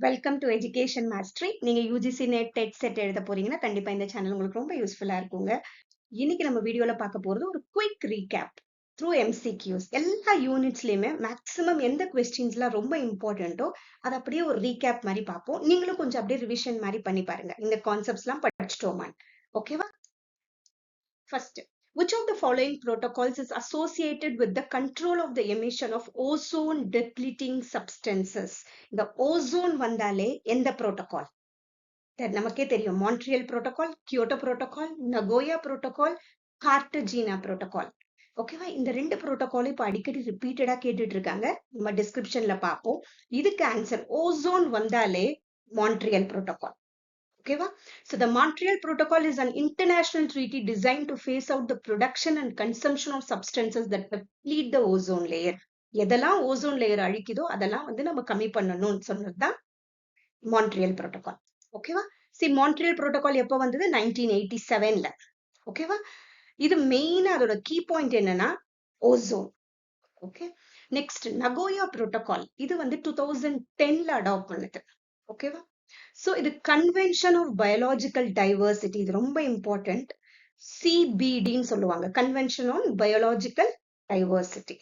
Welcome to education mastery. நீங்க UGC net dead set எழுத போறீங்கன்னா கண்டிப்பா இந்த சேனல் உங்களுக்கு ரொம்ப யூஸ்ஃபுல்லா இருக்குங்க. இன்னைக்கு நம்ம வீடியோல பார்க்க போறது ஒரு குயிக் ரீகேப் த்ரூ எம்சிக்யூஸ். எல்லா யூனிட்ஸ்லயுமே மேக்ஸிமம் எந்த கொஸ்டின்ஸ்லாம் ரொம்ப இம்பார்ட்டன்ட்டோ அதை அப்படியே ஒரு ரீகேப் மாதிரி பார்ப்போம். நீங்களும் கொஞ்சம் அப்படியே ரிவிஷன் மாதிரி பண்ணி பாருங்க, இந்த கான்செப்ட்ஸ்லாம் படிச்சிட்டோமான்னு. ஓகேவா? First, which of the following protocols is associated with the control of the emission of ozone depleting substances? இந்த ஓசோன் வந்தாலே எந்த protocol? நமக்கே தெரியும், Montreal protocol, Kyoto protocol, Nagoya protocol, Cartagena protocol. ஓகேவா? இந்த ரெண்டு புரோட்டோகாலும் இப்ப அடிக்கடி ரிப்பீட்டடா கேட்டுட்டு இருக்காங்க. நம்ம டிஸ்கிரிப்ஷன்ல பார்ப்போம். இதுக்கு ஆன்சர் ஓசோன் வந்தாலே Montreal protocol. Okay, so the Montreal Protocol is an international treaty designed to phase out the production and consumption of substances that deplete the ozone layer. எதெல்லாம் ஓசோன் லேயர் அழிக்குதோ அதெல்லாம் நம்ம கம்மி பண்ணணும்னு சொன்னதுதான் மான்ட்ரியல் புரோட்டோகால். ஓகேவா? Montreal protocol எப்போ வந்தது? 1987ல. ஓகேவா? இது மெயினா அதோட கீ பாயிண்ட் என்னன்னா ozone. Okay, next Nagoya protocol. இது 2010ல அடாப்ட் பண்ணது. ஓகேவா? So, இது கன்வென்ஷன் ஆஃப் பயாலஜிக்கல் டைவர்சிட்டி. இது ரொம்ப இம்பார்ட்டன்ட். சிபிடின்னு சொல்லுவாங்க, convention on biological diversity.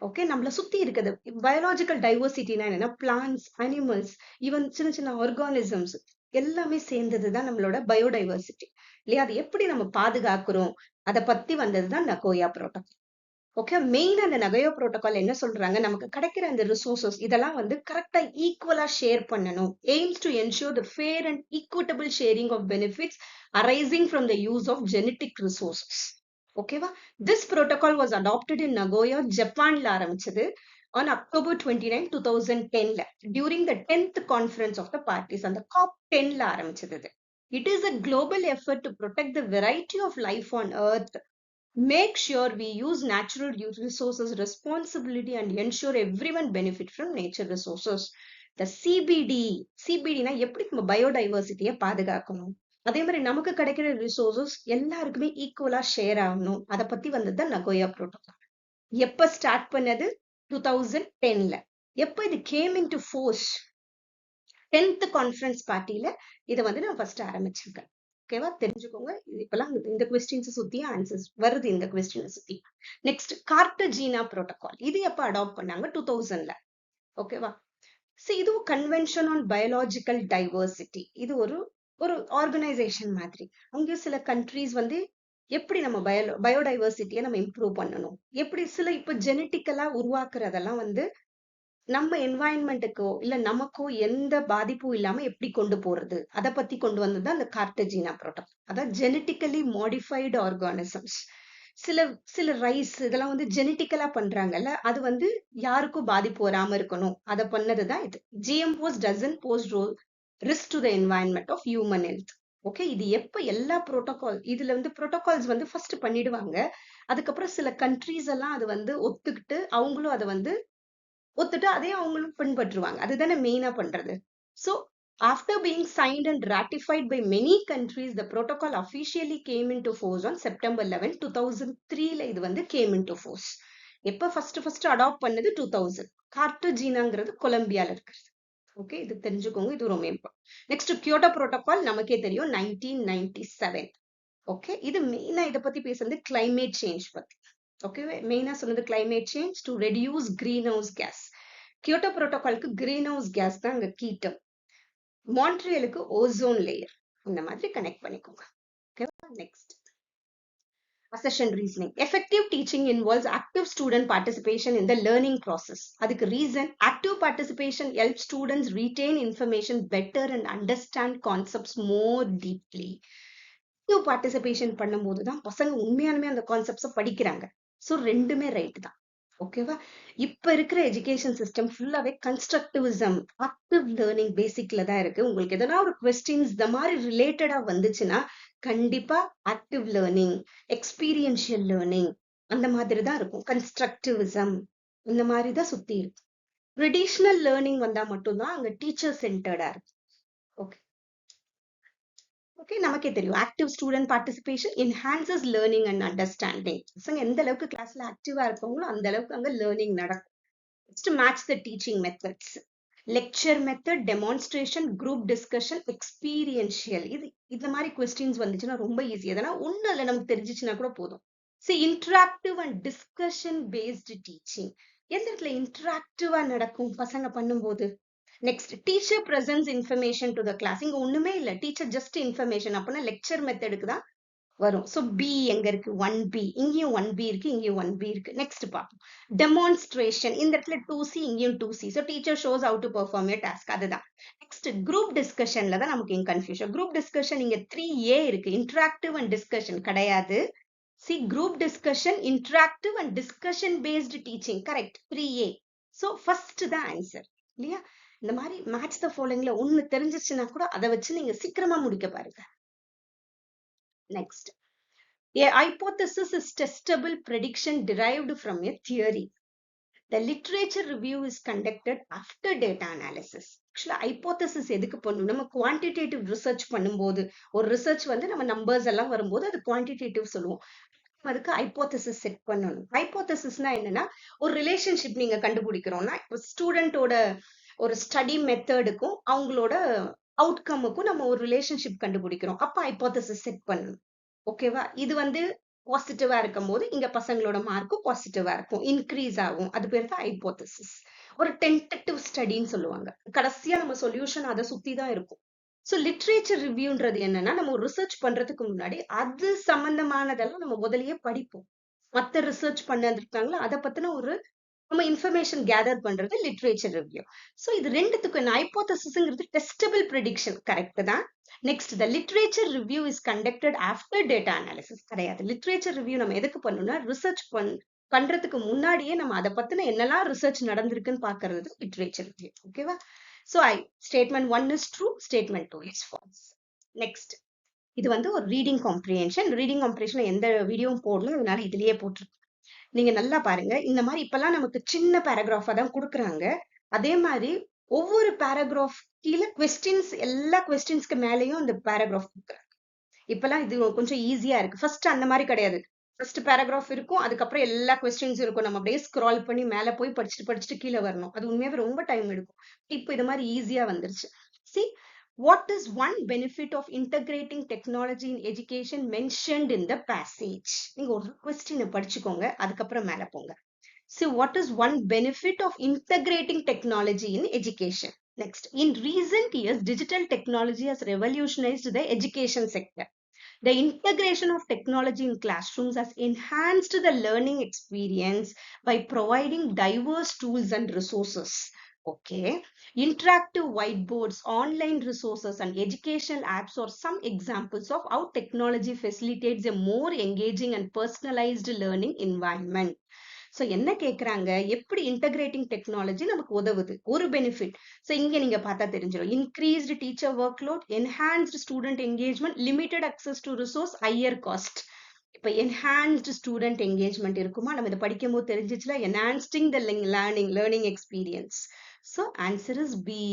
Okay, நம்மள சுத்தி இருக்குது பயாலஜிக்கல் டைவர்சிட்டினா என்னன்னா பிளான்ஸ், அனிமல்ஸ், ஈவன் சின்ன சின்ன ஆர்கானிசம்ஸ் எல்லாமே சேர்ந்ததுதான் நம்மளோட பயோடைவர்சிட்டி இல்லையா? அது எப்படி நம்ம பாதுகாக்கிறோம் அதை பத்தி வந்ததுதான் நகோயா புரோட்டோகால். ஓகே, மெயினா அந்த நகோயா புரோட்டோகால் என்ன சொல்றாங்க, நமக்கு கிடைக்கிற அந்த ரிசோர்சஸ் இதெல்லாம் கரெக்டா ஈக்குவலா ஷேர் பண்ணணும். Aims to ensure the fair and equitable sharing of benefits arising from the use of genetic resources. ஓகேவா? This protocol was adopted in Nagoya, ஜப்பான்ல ஆரம்பிச்சது on October 29, 2010ல during the 10th conference of the parties. அந்த COP10ல ஆரம்பிச்சது. It is a global effort to protect the variety of life on earth, make sure we use natural resources responsibly and ensure everyone benefit from nature resources. The CBD na எப்படி நம்ம பயோடைவர்சிட்டியை பாதுகாக்கணும், அதே மாதிரி நமக்கு கிடைக்கிற resources எல்லாருக்குமே ஈக்குவலா share ஆகணும், அதை பத்தி வந்ததுதான் நகோயா புரோட்டோகால். எப்ப ஸ்டார்ட் பண்ணது? 2010ல. எப்ப இது came into force? 10th conference பார்ட்டில இதை நான் ஃபர்ஸ்ட் ஆரம்பிச்சிருக்கேன். ஓகேவா? தெரிஞ்சுக்கோங்க. இப்பெல்லாம் இந்த கொஸ்டின்ஸ் சுத்தி ஆன்சர்ஸ் வருது, இந்த கொஸ்டின் சுத்தி. Next Cartagena protocol. இது எப்ப அடாப்ட் பண்ணாங்க? 2000ல. ஓகேவா? இதுவும் கன்வென்ஷன் ஆன் பயாலஜிக்கல் டைவர்சிட்டி. இது ஒரு ஆர்கனைசேஷன் மாதிரி. அங்கே சில கண்ட்ரீஸ் எப்படி நம்ம பயோடைவர்சிட்டியை நம்ம இம்ப்ரூவ் பண்ணணும், எப்படி சில இப்ப ஜெனட்டிக்கலா உருவாக்குறதெல்லாம் நம்ம என்வாயன்மெண்ட்டுக்கோ இல்ல நமக்கோ எந்த பாதிப்பும் இல்லாம எப்படி கொண்டு போறது, அதை பத்தி கொண்டு வந்தது அந்த கார்டஜீனா புரோட்டோகால். அதாவது ஜெனட்டிக்கலி மாடிஃபைடு ஆர்கானிசம்ஸ், சில ரைஸ் இதெல்லாம் ஜெனட்டிக்கலா பண்றாங்கல்ல, அது யாருக்கும் பாதிப்பு வராம இருக்கணும், அதை பண்ணதுதான் இது. GMOs doesn't pose risk to the environment of human health. Okay, இது எப்ப எல்லா புரோட்டோகால் இதுல புரோட்டோகால்ஸ் ஃபர்ஸ்ட் பண்ணிடுவாங்க. அதுக்கப்புறம் சில கண்ட்ரீஸ் எல்லாம் அது ஒத்துக்கிட்டு அவங்களும் அதை ஒத்துட்டு அதே அவங்களும் பின்பற்றுவாங்க. அதுதானே மெயினா பண்றது. So, after being signed and ratified by many countries, the protocol officially came into force on September 11, 2003ல இது came into force. எப்ப ஃபர்ஸ்ட் அடாப்ட் பண்ணது? 2000. கார்டஜீனாங்கிறது கொலம்பியால இருக்கிறது. ஓகே, இது தெரிஞ்சுக்கோங்க, இது ரொம்ப இம்பார்ட்டன்ட். நெக்ஸ்ட் கியோட்டோ புரோட்டோகால் நமக்கே தெரியும், 1997. ஓகே, இது மெயினா இதை பத்தி பேசுறது கிளைமேட் சேஞ்ச் பத்தி. ஓகே, மெயினா சொன்னது climate change to reduce greenhouse gas. Kyoto புரோட்டோகாலுக்கு கிரீன் ஹவுஸ் கேஸ் தான் அங்க கீ டேர்ம். மான்ட்ரியலுக்கு ஓசோன் லேயர். இந்த மாதிரி கனெக்ட் பண்ணிக்கோங்க. ஓகேவா? Next assertion reasoning. Effective teaching involves active student participation in the learning process. அதுக்கு reason, active participation helps students retain information better and understand concepts more deeply. active participation பண்ணும்போது தான் பசங்க உண்மையாலுமே அந்த கான்செப்ட்ஸை படிக்கிறாங்க. ஸோ ரெண்டுமே ரைட் தான். ஓகேவா? இப்ப இருக்கிற எஜுகேஷன் சிஸ்டம் ஃபுல்லாவே கன்ஸ்ட்ரக்டிவிசம், ஆக்டிவ் லேர்னிங் பேசிக்ல தான் இருக்கு. உங்களுக்கு எதனா ஒரு கொஸ்டின்ஸ் இந்த மாதிரி ரிலேட்டடா வந்துச்சுன்னா கண்டிப்பா ஆக்டிவ் லேர்னிங், எக்ஸ்பீரியன்ஷியல் லேர்னிங் அந்த மாதிரி தான் இருக்கும். கன்ஸ்ட்ரக்டிவிசம் இந்த மாதிரி தான் சுத்தி இருக்கு. ட்ரெடிஷ்னல் லேர்னிங் வந்தா மட்டும்தான் அங்க டீச்சர் சென்டர்டா இருக்கு. ஓகே, ஓகே, நமக்கே தெரியும் active student participation enhances learning and understanding. பசங்க எந்த அளவுக்கு கிளாஸ்ல ஆக்டிவா இருப்பாங்களோ அந்த அளவுக்கு அங்க லேர்னிங் நடக்கும். Next match the teaching methods. Lecture method, demonstration, group discussion, experiential. இந்த மாதிரி கொஸ்டின்ஸ் வந்துச்சுன்னா ரொம்ப ஈஸி. அதெல்லாம் ஒன்றும் இல்லை, நமக்கு தெரிஞ்சிச்சுன்னா கூட போதும். Interactive and discussion based teaching. எந்த இடத்துல இன்டராக்டிவா நடக்கும் பசங்க பண்ணும்போது? Next, teacher presence information to the class. இங்க ஒண்ணுமே இல்லை, டீச்சர் ஜஸ்ட் இன்ஃபர்மேஷன். அப்படின்னா லெக்சர் மெத்தடுக்கு தான் வரும். பி எங்க இருக்கு? 1B. இங்கேயும் 1B இருக்கு, இங்கேயும் 1B இருக்கு. நெக்ஸ்ட் பார்ப்போம். டெமான்ஸ்ட்ரேஷன். இந்த இடத்துல 2C, இங்கேயும் 2C. Teacher shows how to perform your task. அதுதான். நெக்ஸ்ட், குரூப் டிஸ்கஷன்ல தான் நமக்கு இங்க கன்ஃபியூஷன். குரூப் டிஸ்கஷன் இங்க 3A இருக்கு. இன்டராக்டிவ் அண்ட் டிஸ்கஷன் கிடையாது. Group discussion, interactive and discussion based teaching. Correct, 3A. First தான் ஆன்சர் இல்லையா? இந்த மாதிரி மேட்ச் த ஃபாலோயிங்ல ஒண்ணு தெரிஞ்சிச்சுன்னா கூட அதை வச்சு நீங்க சீக்கிரமா முடிக்க பாருங்க. Next, a hypothesis is testable prediction derived from a theory. The literature review is conducted after data analysis. Actually, hypothesis எதுக்கு பண்ணும்? நம்ம குவான்டிடேட்டிவ் ரிசர்ச் பண்ணும்போது, ஒரு ரிசர்ச் வந்து நம்ம நம்பர்ஸ் எல்லாம் வரும்போது அது குவான்டிடேட்டிவ் சொல்லுவோம். அதுக்கு ஹைப்போதசிஸ் செட் பண்ணணும். ஹைப்போதசிஸ்னா என்னன்னா, ஒரு ரிலேஷன்ஷிப் நீங்க கண்டுபிடிக்கிறோம்னா, ஸ்டூடெண்டோட ஒரு ஸ்டடி மெத்தடுக்கும் அவங்களோட அவுட்கமுக்கும் நம்ம ஒரு ரிலேஷன்ஷிப் கண்டுபிடிக்கிறோம். அப்ப ஹைப்போதசிஸ் செட் பண்ணணும். ஓகேவா? இது வந்து பாசிட்டிவா இருக்கும் போது இங்க பசங்களோட மார்க்கும் பாசிட்டிவா இருக்கும், இன்க்ரீஸ் ஆகும். அது பேர் தான் ஹைப்போதசிஸ். ஒரு டென்டேட்டிவ் ஸ்டடின்னு சொல்லுவாங்க. கடைசியா நம்ம சொல்யூஷன் அதை சுத்தி தான் இருக்கும். லிட்ரேச்சர் ரிவ்யூன்றது என்னன்னா, நம்ம ஒரு ரிசர்ச் பண்றதுக்கு முன்னாடி அது சம்பந்தமானதெல்லாம் நம்ம முதல்லயே படிப்போம். மத்த ரிசர்ச் பண்ணிருக்காங்களா அதை பத்தின ஒரு நம்ம இன்ஃபர்மேஷன் கேதர் பண்றது லிட்ரேச்சர் ரிவ்யூ. இது ரெண்டுத்துக்கும் ஹைப்போதசிஸ்ங்கிறது டெஸ்டபிள் ப்ரெடிக்ஷன். கரெக்ட் தான். Next, the literature review is conducted after data analysis. கிடையாது. லிட்ரேச்சர் ரிவ்யூ நம்ம எதுக்கு பண்ணணும்னா, ரிசர்ச் பண்றதுக்கு முன்னாடியே நம்ம அதை பத்தின என்னெல்லாம் ரிசர்ச் நடந்திருக்குன்னு பாக்குறது லிட்ரேச்சர் ரிவ்யூ. ஓகேவா? Statement 1 is true, statement 2 is false. Next, இது வந்து ஒரு ரீடிங் காம்ப்ரிஹென்ஷன். ரீடிங் காம்ப்ரிஹென்ஷன் எந்த வீடியோவும் போடல, அதனால இதுலயே போட்டிருக்கு. நீங்க நல்லா பாருங்க. இந்த மாதிரி இப்பெல்லாம் நமக்கு சின்ன பேராகிராஃபா தான் கொடுக்குறாங்க. அதே மாதிரி ஒவ்வொரு பேராகிராஃப் கீழே கொஸ்டின்ஸ், எல்லா கொஸ்டின்ஸ்க்கு மேலேயும் இந்த பேராகிராஃப் கொடுக்குறாங்க. இப்பெல்லாம் இது கொஞ்சம் ஈஸியா இருக்கு. ஃபர்ஸ்ட் அந்த மாதிரி கிடையாது. ஃபர்ஸ்ட் பேராகிராஃப் இருக்கும், அதுக்கப்புறம் எல்லா கொஸ்டின்ஸும் இருக்கும். நம்ம அப்படியே ஸ்க்ரால் பண்ணி மேல போய் படிச்சுட்டு கீழே வரணும். அது உண்மையாவே ரொம்ப டைம் எடுக்கும். இப்போ இது மாதிரி ஈஸியா வந்துருச்சு. See, what is one benefit of integrating technology in education mentioned in the passage? நீங்க ஒரு கொஸ்டினை படிச்சுக்கோங்க, அதுக்கப்புறம் மேல போங்க. See, what is one benefit of integrating technology in education? Next, in recent years, digital technology has revolutionized the education sector. The integration of technology in classrooms has enhanced the learning experience by providing diverse tools and resources. Okay, interactive whiteboards, online resources, and educational apps are some examples of how technology facilitates a more engaging and personalized learning environment. என்ன கேக்குறாங்க, எப்படி integrating technology நமக்கு உதவுது? ஒரு benefit இங்க நீங்க பார்த்தா தெரிஞ்சிடும். Increased teacher workload, enhanced student engagement, limited access to resource, higher cost. இப்ப என்ஹான்ஸ்டு ஸ்டூடெண்ட் என்கேஜ்மெண்ட் இருக்குமா? நம்ம இதை படிக்கும் போது தெரிஞ்சிச்சுல, enhancing the learning experience. Answer is B.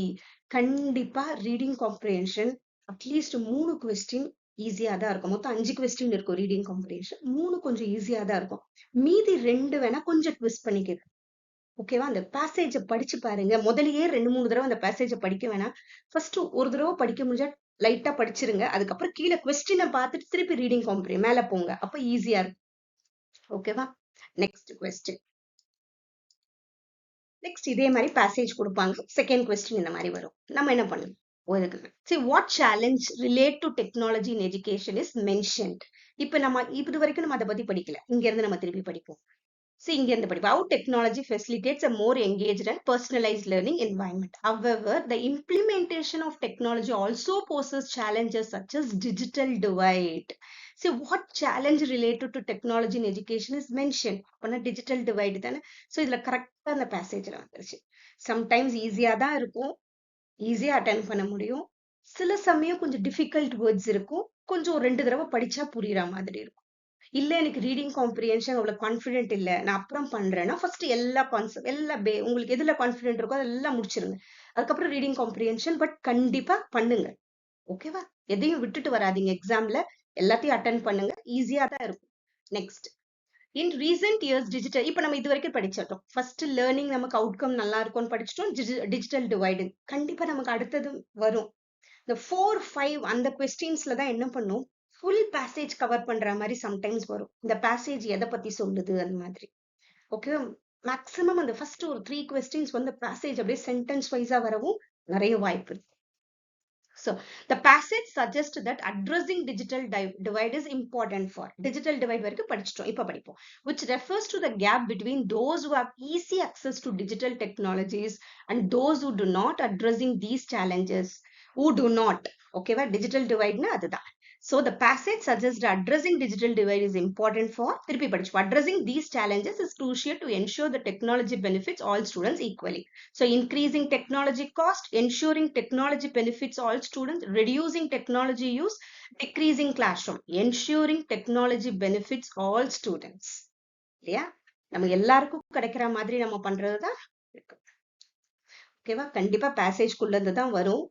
கண்டிப்பா ரீடிங் காம்ப்ரிஹென்ஷன் அட்லீஸ்ட் 3 கொஸ்டின் ஈஸியா தான் இருக்கும். மொத்தம் 5 கொஸ்டின் இருக்கும் ரீடிங் காம்ப்ரிஹென்ஷன். 3 கொஞ்சம் ஈஸியா தான் இருக்கும். மீதி 2 வேணா கொஞ்சம் ட்விஸ்ட் பண்ணிக்கிறது. ஓகேவா? அந்த பேசேஜ படிச்சு பாருங்க. முதலியே 2-3 தடவை அந்த பேசேஜ படிக்க வேணாம். ஃபர்ஸ்ட் ஒரு தடவை படிக்க முடிஞ்சா லைட்டா படிச்சிருங்க. அதுக்கப்புறம் கீழே கொஸ்டினை பார்த்துட்டு திருப்பி ரீடிங் காம்ப்ரிஹென்ஷன் மேல போங்க. அப்ப ஈஸியா இருக்கும். ஓகேவா? Next question. நெக்ஸ்ட் இதே மாதிரி பேசேஜ் கொடுப்பாங்க. செகண்ட் கொஸ்டின் இந்த மாதிரி வரும். நம்ம என்ன பண்ணணும்? See, what challenge relate to technology in education is mentioned. இப்ப நம்ம இது வரைக்கும் நம்ம அதை பத்தி படிக்கல. இங்க இருந்து நம்ம திருப்பி படிப்போம். இங்க இருந்து படிப்போம். How technology facilitates a more engaged and personalized learning environment. However, the implementation of technology also poses challenges such as digital divide. What challenge related to technology in education is mentioned? அப்பனா digital divide தானே. இதுல கரெக்டா அந்த பேசேஜ்ல வந்துருச்சு. Sometimes ஈஸியா தான் இருக்கும், ஈஸியா அட்டென்ட் பண்ண முடியும். சில சமயம் கொஞ்சம் டிஃபிகல்ட் வேர்ட்ஸ் இருக்கும், கொஞ்சம் 2 தடவை படிச்சா புரியுற மாதிரி இருக்கும். இல்ல எனக்கு ரீடிங் காம்ப்ரிஹென்ஷன் அவ்வளவு கான்ஃபிடென்ட் இல்ல, நான் அப்புறம் பண்றேன்னா ஃபர்ஸ்ட் எல்லா கான்செப்ட் உங்களுக்கு எதுல கான்ஃபிடென்ட் இருக்கோ அதெல்லாம் முடிச்சிருங்க. அதுக்கப்புறம் ரீடிங் காம்ப்ரிஹென்ஷன் பட் கண்டிப்பா பண்ணுங்க. ஓகேவா? எதையும் விட்டுட்டு வராதீங்க. எக்ஸாம்ல எல்லாத்தையும் அட்டென்ட் பண்ணுங்க, ஈஸியா தான் இருக்கும். நெக்ஸ்ட், இன் ரீசெண்ட் இயர்ஸ் டிஜிட்டல் இப்ப நம்ம இது வரைக்கும் படிச்சிட்டோம். ஃபர்ஸ்ட் லேர்னிங் நமக்கு அவுட்கம் நல்லா இருக்கும்னு படிச்சிட்டோம். டிஜிட்டல் டிவைடு கண்டிப்பா நமக்கு அடுத்தது வரும். இந்த 4, 5 அந்த கொஸ்டின்ஸ்ல தான் என்ன பண்ணும், ஃபுல் பேசேஜ் கவர் பண்ற மாதிரி சம்டைம்ஸ் வரும். இந்த பேசேஜ் எதை பத்தி சொல்லுது அந்த மாதிரி. ஓகே, மேக்ஸிமம் அந்த ஃபர்ஸ்ட் ஒரு 3 கொஸ்டின்ஸ் வந்து பேசேஜ் அப்படியே சென்டென்ஸ் வைஸா வரவும் நிறைய வாய்ப்பு இருக்கு. So the passage suggests that addressing digital divide is important for digital divide வரைக்கும் படிச்சிட்டோம். இப்ப படிப்போம். Which refers to the gap between those who have easy access to digital technologies and those who do not, addressing these challenges who do not. ஓகேவா, digital divide னா அதுதான். So the passage suggests that addressing digital divide is important for திருப்பி படிச்சோம். Addressing these challenges is crucial to ensure the technology benefits all students equally. So increasing technology cost, ensuring technology benefits all students, reducing technology use, decreasing classroom, ensuring technology benefits all students. இல்லையா, நம்ம எல்லாருக்கும் கிடைக்கிற மாதிரி நம்ம பண்றதுதான் இருக்கு. ஓகேவா, கண்டிப்பா பேசேஜ் குள்ளது தான் வரும்.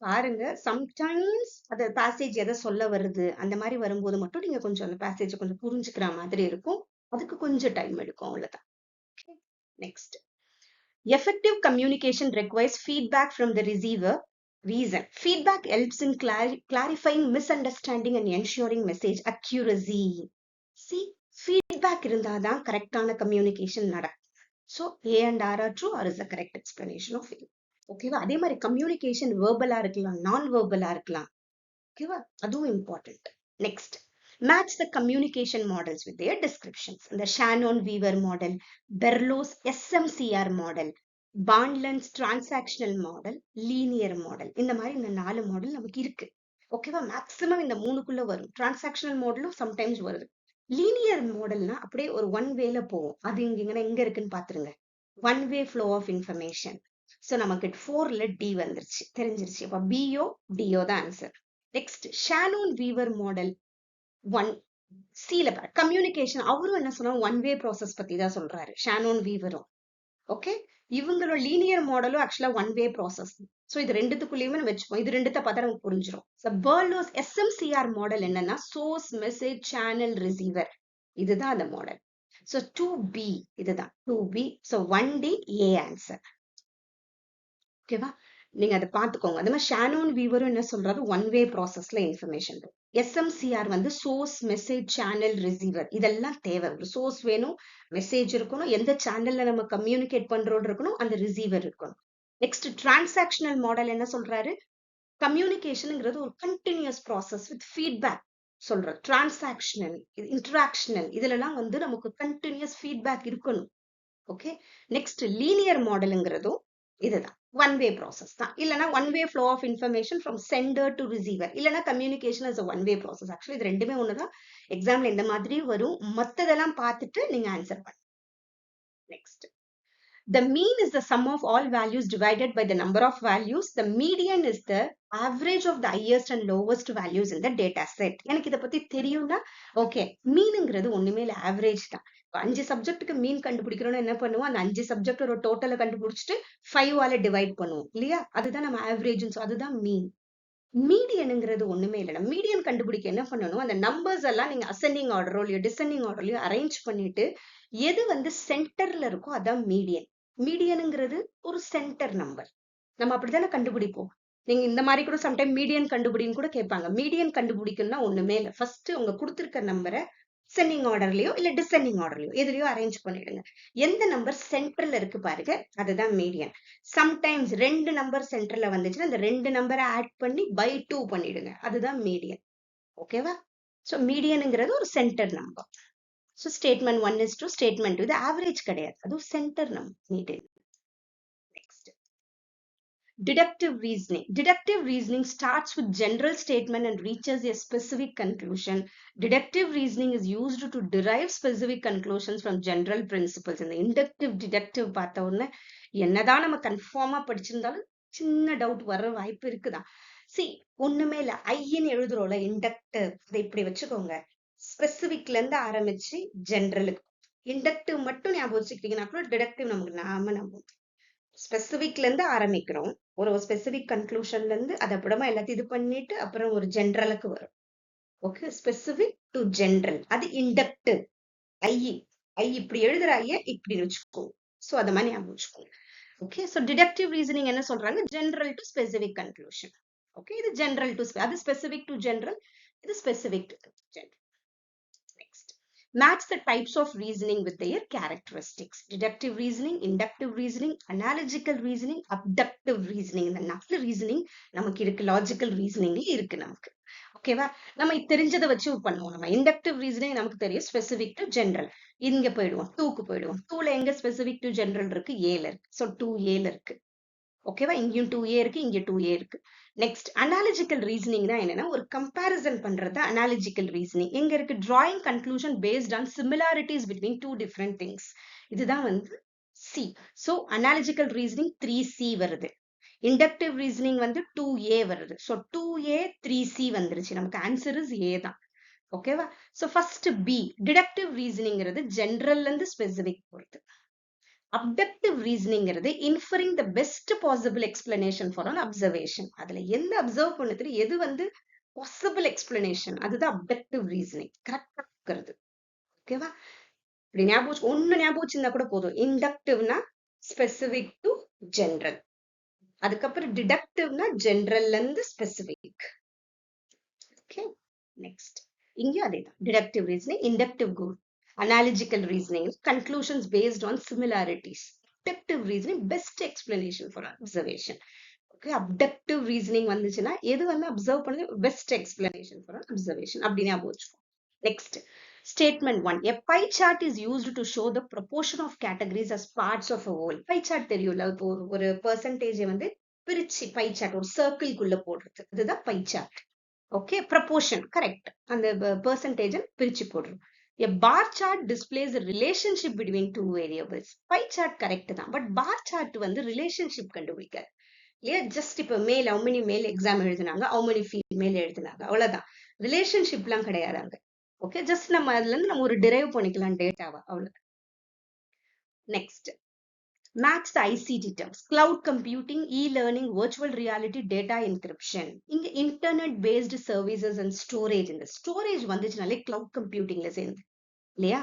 பாருங்க, சம்டைம்ஸ் அது பேசேஜ் எதை சொல்ல வருது அந்த மாதிரி வரும்போது மட்டும் நீங்க கொஞ்சம் அந்த பேசேஜ் கொஞ்சம் புரிஞ்சுக்கிற மாதிரி இருக்கும். அதுக்கு கொஞ்சம் டைம் எடுக்கும், அவ்வளவுதான். Next, effective communication requires feedback from the receiver. Reason, feedback helps in clarifying misunderstanding and ensuring message accuracy. See, feedback இருந்தாதான் கரெக்டான கம்யூனிகேஷன் நடக்கும். So A and R are true or is the correct explanation of it. ஓகேவா, அதே மாதிரி communication வெர்பலா இருக்கலாம், நான் வெர்பலா இருக்கலாம். ஓகேவா, அதுவும் இம்பார்ட்டன்ட். Next, match the communication models with their descriptions. இந்த Shannon Weaver model, Berlo's SMCR model, Barnlund's transactional model, linear model, இந்த மாதிரி இந்த 4 மாடல் நமக்கு இருக்கு. ஓகேவா, மேக்ஸிமம் இந்த 3க்குள்ள வரும். டிரான்சாக்ஷனல் மாடலும் சம்டைம்ஸ் வருது. லீனியர் மாடல்னா அப்படியே ஒரு ஒன் வேல போகும். அது எங்க இருக்குன்னு பாத்துருங்க. One way flow of information. So நமக்கு 4ல D வந்துருச்சு, தெரிஞ்சிருச்சு. அப்ப BO DO தான் ஆன்சர். நெக்ஸ்ட், ஷானோன் வீவர் மாடல் 1 Cல பாரு, கம்யூனிகேஷன் அவரும் என்ன சொன்னா ஒன் வே ப்ராசஸ் பத்தி தான் சொல்றாரு, ஷானோன் வீவரும். ஓகே, இவங்களோட லீனியர் மாடலும் ஆக்சுவலா ஒன் வே ப்ராசஸ். சோ இது ரெண்டுத்துக்குள்ளேயுமே நம்ம வச்சுப்போம். இது ரெண்டுத்த பார்த்தா நமக்கு புரிஞ்சிடும். பெர்லோஸ் SMCR மாடல் என்னன்னா சோர்ஸ் மெசேஜ் சேனல் ரிசீவர், இதுதான் அந்த மாடல். சோ 2B இதுதான் 2B. So 1D A answer. ஓகேவா, நீங்க அதை பார்த்துக்கோங்க. அந்த மாதிரி ஷானோன் வீவரும் என்ன சொல்றாரு, ஒன் வே ப்ராசஸ்ல இன்ஃபர்மேஷன். SMCR வந்து சோர்ஸ் மெசேஜ் சேனல் ரிசீவர், இதெல்லாம் தேவை. ஒரு சோர்ஸ் வேணும், மெசேஜ் இருக்கணும், எந்த சேனல்ல நம்ம கம்யூனிகேட் பண்றோம் இருக்கணும், அந்த ரிசீவர் இருக்கணும். நெக்ஸ்ட், டிரான்சாக்ஷனல் மாடல் என்ன சொல்றாரு, கம்யூனிகேஷன்ங்கிறது ஒரு கண்டினியூஸ் ப்ராசஸ் வித் ஃபீட்பேக் சொல்றோம். டிரான்சாக்ஷனல், இன்டராக்ஷனல், இதுலலாம் வந்து நமக்கு கண்டினியூஸ் ஃபீட்பேக் இருக்கணும். ஓகே, நெக்ஸ்ட் லீனியர் மாடலுங்கிறதும் இதுதான், ஒன் வே ப்ராசஸ் தான். இல்லைன்னா one way flow of information from sender to receiver, இல்லைன்னா communication is one way process. Actually இது ரெண்டுமே ஒண்ணுதான். எக்ஸாம்ல இந்த மாதிரி வரும். மத்ததெல்லாம் பார்த்துட்டு நீங்க ஆன்சர் பண்ணுங்க. Next, the mean is the sum of all values divided by the number of values. The median is the average of the highest and lowest values in the data set. எனக்கு இதை பத்தி தெரியும்னா okay, மீனுங்கிறது ஒண்ணுமே இல்ல, average தான். 5 சப்ஜெக்ட்டுக்கு மீன் கண்டுபிடிக்கிறோம்னு என்ன பண்ணுவோம், அந்த 5 சப்ஜெக்ட் ஒரு டோட்டலை கண்டுபிடிச்சிட்டு 5ஆல டிவைட் பண்ணுவோம் இல்லையா, அதுதான் நம்ம ஆவரேஜ். அதுதான் மீன். மீடியனுங்கிறது ஒண்ணுமே இல்லை. மீடியன் கண்டுபிடிக்க என்ன பண்ணணும், அந்த நம்பர்ஸ் எல்லாம் நீங்க அசெண்டிங் ஆர்டரோ இல்லையோ டிசெண்டிங் ஆர்டர்லயோ அரேஞ்ச் பண்ணிட்டு எது வந்து சென்டர்ல இருக்கோ அதான் மீடியன். மீடியனுங்கிறது ஒரு சென்டர் நம்பர். நம்ம அப்படித்தானே கண்டுபிடிப்போம். நீங்க இந்த மாதிரி கூட சம்டைம் மீடியன் கண்டுபிடின்னு கூட கேட்பாங்க. மீடியன் கண்டுபிடிக்கணும்னா ஒண்ணுமே இல்லை, ஃபர்ஸ்ட் உங்க கொடுத்திருக்க நம்பரை சென்டிங் ஆர்டர்லயோ இல்ல டிசெண்டிங் ஆர்டர்லயோ எதுலயோ அரேஞ்ச் பண்ணிடுங்க. எந்த நம்பர் சென்டர்ல இருக்கு பாருங்க, அதுதான் மீடியன். சம்டைம்ஸ் 2 நம்பர் சென்டர்ல வந்துச்சுன்னா அந்த 2 நம்பரை ஆட் பண்ணி by 2 பண்ணிடுங்க, அதுதான் மீடியன். ஓகேவா, சோ மீடியனுங்கிறது ஒரு centre number. So statement 1 is true, statement 2 இது ஆவரேஜ் கிடையாது, அது centre number median. Next, deductive reasoning. Deductive reasoning starts with general statement and reaches a specific conclusion. Deductive reasoning is used to derive specific conclusions from general principles. இந்த inductive deductive பார்த்த உடனே என்னதான் நம்ம கன்ஃபார்மா படிச்சிருந்தாலும் சின்ன டவுட் வர வாய்ப்பு இருக்குதான். See, ஒண்ணுமே இல்ல, ஐன்னு எழுதுறோம்ல, இண்டக்டிவ், இதை இப்படி வச்சுக்கோங்க. ஸ்பெசிபிக்ல இருந்து ஆரம்பிச்சு ஜெனரலுக்கு. இண்டக்டிவ் மட்டும் ஞாபகம் வச்சுக்கிட்டீங்கன்னா கூட டிடக்டிவ் நமக்கு நாம நம்பும். ஸ்பெசிபிக்ல இருந்து ஆரம்பிக்கிறோம், ஒரு ஸ்பெசிபிக் கன்க்ளூஷன்ல இருந்து அதை அப்புறமா எல்லாத்தையும் இது பண்ணிட்டு அப்புறம் ஒரு ஜெனரலுக்கு வரும். ஓகே, ஸ்பெசிபிக் டு ஜெனரல், அது இண்டக்டிவ். ஐ இப்படி எழுதுற ஐய இப்படி வச்சுக்கோங்க. சோ அத மாதிரி ஞாபகம் வச்சுக்கோங்க. ஓகே, சோ டிடக்டிவ் ரீசனிங் என்ன சொல்றாங்க? General to specific conclusion. Okay, இது ஜெனரல் டு அது ஸ்பெசிபிக் டு ஜெனரல், இது specific to general. Next, match the types of reasoning with their characteristics. Deductive reasoning, inductive reasoning, analogical reasoning, abductive reasoning. இந்த 4 reasoning நமக்கு இருக்கு, logical ரீசனிங்ல இருக்கு நமக்கு. ஓகேவா? நம்ம தெரிஞ்சதை வச்சு பண்ணுவோம். நம்ம இண்டக்டிவ் ரீசனிங் நமக்கு தெரியும், ஸ்பெசிபிக் டு ஜெனரல். இங்க போயிடுவோம், 2க்கு போயிடுவோம். 2ல எங்க ஸ்பெசிபிக் டு ஜெனரல் இருக்கு? ஏல இருக்கு. சோ 2A இருக்கு. ஓகேவா? இங்கேயும் 2A இருக்கு, இங்க 2A இருக்கு. நெக்ஸ்ட், அனாலஜிக்கல் ரீசனிங் தான் என்னன்னா ஒரு கம்பேரிசன் பண்றது அனாலஜிக்கல் ரீசனிங். எங்க இருக்கு? Drawing conclusion based on similarities between 2 different things. இதுதான் வந்து சி. சோ அனாலஜிக்கல் ரீசனிங் 3C வருது. இண்டக்டிவ் ரீசனிங் வந்து 2A வருது. சோ 2A 3C வந்துருச்சு. நமக்கு ஆன்சர் இஸ் A தான். ஓகேவா? சோ ஃபர்ஸ்ட் பி, டிடக்டிவ் ரீசனிங்கிறது ஜெனரல்ல இருந்து ஸ்பெசிபிக் பொறுத்து. அப்டக்டிவ் ரீசனிங்கிறது inferring the best possible explanation for an observation. அதுல எந்த அப்சர்வ் பண்ணது எது வந்து பாசிபிள் எக்ஸ்பிளனேஷன், அதுதான் அப்டக்டிவ் ரீசனிங். கரெக்டா இருக்கிறது. ஓகேவா? இப்படி ஞாபகம் ஒண்ணு ஞாபகம் வச்சிருந்தா கூட போதும். இண்டக்டிவ்னா ஸ்பெசிபிக் டு ஜெனரல், அதுக்கப்புறம் டிடக்டிவ்னா ஜெனரல்ல இருந்து ஸ்பெசிபிக். ஓகே, நெக்ஸ்ட் இங்க அதேதான். Deductive reasoning, inductive good, analogical reasoning, conclusions based on similarities. Abductive reasoning, best explanation for observation. Okay, abductive reasoning வந்துச்சுன்னா எது வந்து அப்சர்வ் பண்ணது best explanation for observation அப்படின்னு ஞாபகம் வச்சுக்கோ. Next, statement 1. A pie chart is used to show the proportion of categories as parts of a whole. Pie chart தெரியும்ல, ஒரு percentage வந்து பிரிச்சு pie chart ஒரு சர்க்கிள்குள்ள போடுறது, அதுதான் pie chart. Okay, proportion correct, அந்த percentage பிரிச்சு போடுறோம். A bar chart displays a relationship between two variables. Pie chart correct தான், but bar chart வந்து relationship கண்டுபிடிக்காது. இல்லையா? ஜஸ்ட் இப்ப மேல் how many மேல் எக்ஸாம் எழுதினாங்க, how many ஃபீமேல் எழுதினாங்க, அவ்வளவுதான். ரிலேஷன்ஷிப்லாம் கிடையாது அங்க. ஓகே, ஜஸ்ட் நம்ம அதுல இருந்து நம்ம ஒரு டிரைவ் பண்ணிக்கலாம் டேட்டாவா, அவ்வளவு. Next, match the ICT terms. Cloud computing, e-learning, virtual reality, data encryption. இங்க internet based services and storage. இந்த storage வந்துச்சுனாலே cloud computingல சேர்ந்து இல்லையா?